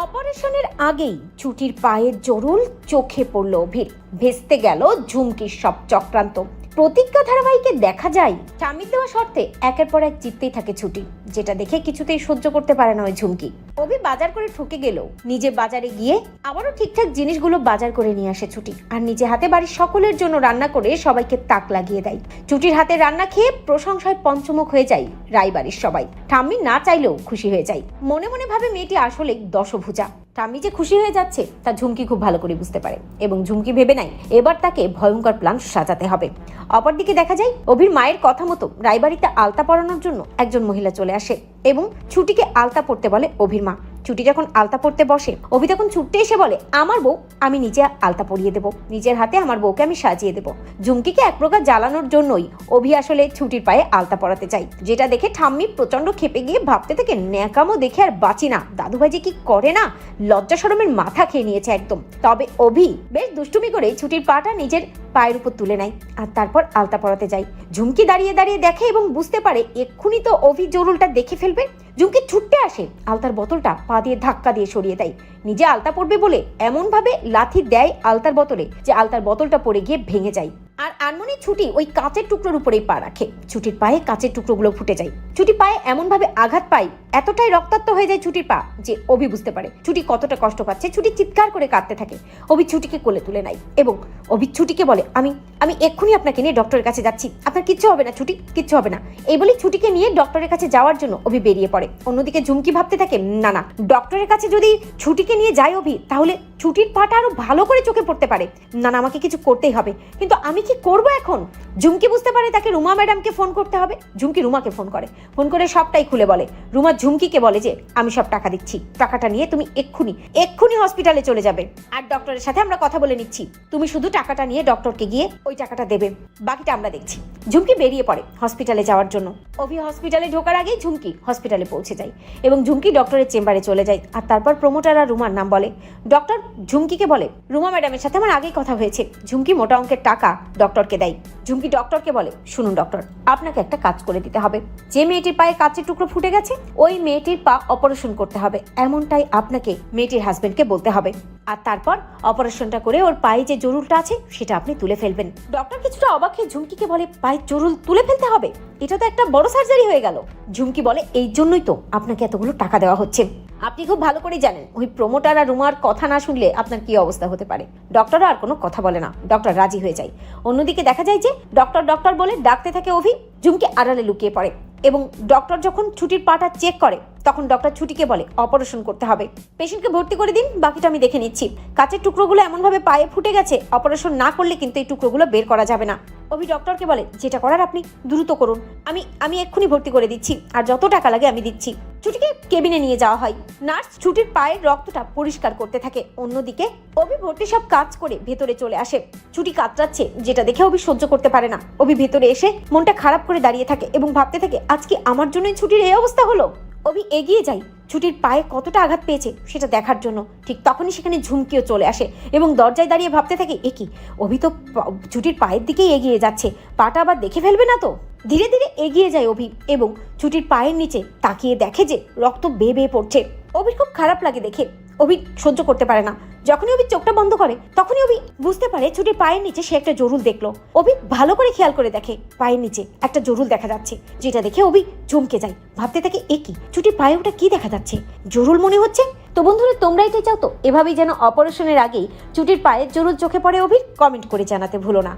অপারেশনের আগেই ছুটির পায়ের জরুল চোখে পড়ল অভির। ভেস্তে গেল ঝুমকির সব চক্রান্ত। প্রতিজ্ঞা ধারাবাহিকে দেখা যায় স্বামীর দেওয়া শর্তে একের পর এক জিততেই থাকে ছুটি, যেটা দেখে কিছুতেই সহ্য করতে পারে না ওই ঝুমকি। অভি বাজার করে ঠকে গেল, নিজে বাজারে গিয়ে আবারও ঠিকঠাক জিনিসগুলো বাজার করে নিয়ে আসে ছুটি, আর নিজে হাতে বাড়ির সকলের জন্য রান্না করে সবাইকে তাক লাগিয়ে দেয়। ছুটির হাতে রান্না খেয়ে প্রশংসায় পঞ্চমুখ হয়ে যায় রায়বাড়ির সবাই। ঠাম্মি না চাইলেও খুশি হয়ে যায়। মনে মনে ভাবে মেয়েটি আসলে দশভুজা। ঠাম্মি যে খুশি হয়ে যাচ্ছে তা ঝুমকি খুব ভালো করে বুঝতে পারে, এবং ঝুমকি ভেবে নেয় এবার তাকে ভয়ঙ্কর প্ল্যান সাজাতে হবে। অপরদিকে দেখা যায় অভির মায়ের কথা মতো রায়বাড়িতে আলতা পরানোর জন্য একজন মহিলা চলে আসে এবং ছুটিকে আলতা পরতে বলে অভির মা। ছুটি যখন আলতা পরতে বসে, অভি তখন ছুটতে এসে বলে, আমার বউ, আমি নিজে আলতা পরিয়ে দেবো, নিজের হাতে আমার বউকে আমি সাজিয়ে দেবো। ঝুমকিকে এক প্রকার জ্বালানোর জন্যই অভি আসলে ছুটির পায়ে আলতা পরাতে চাই, যেটা দেখে ঠাম্মি প্রচন্ড খেপে গিয়ে ভাবতে থেকে ন্যাকামো দেখে আর বাঁচি না, দাদুভাই যে কি করে না, লজ্জা শরমের মাথা খেয়ে নিয়েছে একদম। তবে অভি বেশ দুষ্টুমি করে ছুটির পাটা নিজের পায়ের উপর তুলে নেয় আর তারপর আলতা পরাতে যায়। ঝুমকি দাঁড়িয়ে দাঁড়িয়ে দেখে এবং বুঝতে পারে এক্ষুনি তো অভি জরুলটা দেখে ফেলবে। ঝুমকি ছুটতে আসে, আলতার বোতলটা পা দিয়ে ধাক্কা দিয়ে সরিয়ে দেয়। নিজে আলতা পড়বে বলে এমন ভাবে লাথি দেয় আলতার বোতলে যে আলতার বোতলটা পড়ে গিয়ে ভেঙে যায়। আর আনমনি ছুটি ওই কাঁচের টুকরোর উপরেই পা রাখে। ছুটির পায়ে কাঁচের টুকরোগুলো ফুটে যায়। ছুটি পায়ে এমন ভাবে আঘাত পায়, এতটাই রক্তাক্ত হয়ে যায় ছুটির পা যে অভি বুঝতে পারে ছুটি কতটা কষ্ট পাচ্ছে। ছুটি চিৎকার করে কাঁদতে থাকে। অভি ছুটিকে কোলে তুলে নেয় এবং অভি ছুটিকে বলে, আমি আমি এক্ষুনি আপনাকে নিয়ে ডক্টরের কাছে যাচ্ছি, আপনার কিচ্ছু হবে না ছুটি, কিচ্ছু হবে না। এই বলে ছুটিকে নিয়ে ডক্টরের কাছে যাওয়ার জন্য অভি বেরিয়ে পড়ে। অন্যদিকে ঝুমকি ভাবতে থাকে, না না, ডক্টরের কাছে যদি ছুটিকে নিয়ে যায় অভি, তাহলে ছুটির পাটা আরো ভালো করে চোখে পড়তে পারে। না না, আমাকে কিছু করতেই হবে, কিন্তু আমি কি করব এখন? ঝুমকি বুঝতে পারে তাকে রুমা ম্যাডামকে ফোন করতে হবে। ঝুমকি রুমাকে ফোন করে সবটাই খুলে বলে। রুমা ঝুমকিকে বলে যে, আমি সব টাকা দিচ্ছি, টাকাটা নিয়ে তুমি এক্ষুনি হসপিটালে চলে যাবে, আর ডক্টরের সাথে আমরা কথা বলে নিচ্ছি, তুমি শুধু টাকাটা নিয়ে ডক্টরকে গিয়ে ওই টাকাটা দেবে, বাকিটা আমরা দেখছি। ঝুমকি বেরিয়ে পড়ে হসপিটালে যাওয়ার জন্য। অভি হসপিটালে ঢোকার আগেই ঝুমকি হসপিটালে পৌঁছে যায় এবং ঝুমকি ডক্টরের চেম্বারে চলে যায়। আর তারপর প্রমোটার আর রুমার নাম বলে। ডক্টর ঝুমকিকে বলে, রুমা ম্যাডামের সাথে আমার আগেই কথা হয়েছে। ঝুমকি মোটা অঙ্কের টাকা ডক্টরকে দেয়। ঝুমকি ডক্টরকে বলে, শুনুন ডক্টর, আপনাকে একটা কাজ করে দিতে হবে। যে মেয়েটির পায়ে কাচের টুকরো ফুটে গেছে, ওই মেয়েটির পা অপারেশন করতে হবে, এমনটাই আপনাকে মেয়েটির হাজবেন্ডকে বলতে হবে। আর তারপর অপারেশনটা করে ওর পায়ে যে জরুলটা আছে সেটা আপনি তুলে ফেলবেন। ডক্টর কিছুটা অবাক হয়ে ঝুমকিকে বলে, পায়ের জরুল তুলে ফেলতে হবে? এটা তো একটা বড় সার্জারি হয়ে গেল। ঝুমকি বলে, এই জন্যই তো আপনাকে এতগুলো টাকা দেওয়া হচ্ছে। আপনি খুব ভালো করে জানেন ওই প্রমোটার আর রুমার কথা না শুনলে আপনার কি অবস্থা হতে পারে। ডক্টরও আর কোনো কথা বলে না, ডক্টর রাজি হয়ে যায়। অন্যদিকে দেখা যায় যে ডক্টর বলে ডাকতে থাকে অভি। ঝুমকি আড়ালে লুকিয়ে পড়ে এবং ডক্টর যখন ছুটির পাটা চেক করে তখন ডক্টর ছুটিকে বলে, অপারেশন করতে হবে, পেশেন্টকে ভর্তি করে দিন, বাকিটা আমি দেখে নিচ্ছি। কাচের টুকরোগুলো এমনভাবে পায়ে ফুটে গেছে, অপারেশন না করলে কিন্তু এই টুকরোগুলো বের করা যাবে না। অভি ডক্টরকে বলে, যেটা করার আপনি দ্রুত করুন, আমি এক্ষুনি ভর্তি করে দিচ্ছি, আর যত টাকা লাগে আমি দিচ্ছি। ছুটিকে কেবিনে নিয়ে যাওয়া হয়। নার্স ছুটির পায়ের রক্তটা পরিষ্কার করতে থাকে। অন্যদিকে অভি ভর্তি সব কাজ করে ভেতরে চলে আসে। ছুটি কাতরাচ্ছে, যেটা দেখে অভি সহ্য করতে পারে না। অভি ভেতরে এসে মনটা খারাপ করে দাঁড়িয়ে থাকে এবং ভাবতে থাকে, আজকে আমার জন্যই ছুটির এই অবস্থা হলো। অভি এগিয়ে যায় ছুটির পায়ে কতটা আঘাত পেয়েছে সেটা দেখার জন্য। ঠিক তখনই সেখানে ঝুমকিও চলে আসে এবং দরজায় দাঁড়িয়ে ভাবতে থাকে, একি অভি তো ছুটির পায়ের দিকেই এগিয়ে যাচ্ছে, পাটা আবার দেখে ফেলবে না তো। ধীরে ধীরে এগিয়ে যায় অভি এবং ছুটির পায়ের নিচে তাকিয়ে দেখে যে রক্ত বেয়ে বেয়ে পড়ছে। অভির খুব খারাপ লাগে দেখে, অভি সহ্য করতে পারে না। যখনই অভি চোখটা বন্ধ করে তখনই অভি বুঝতে পারে ছুটির পায়ের নিচে সে একটা জরুল দেখলো। অভি ভালো করে খেয়াল করে দেখে পায়ের নিচে একটা জরুল দেখা যাচ্ছে, যেটা দেখে অভি চমকে যায়। ভাবতে থাকে, একি ছুটির পায়ে ওটা কি দেখা যাচ্ছে, জরুল মনে হচ্ছে। তো বন্ধুরা, তোমরা এটাই চাও তো এভাবেই যেন অপারেশনের আগেই ছুটির পায়ের জরুল চোখে পড়ে অভির? কমেন্ট করে জানাতে ভুলো না।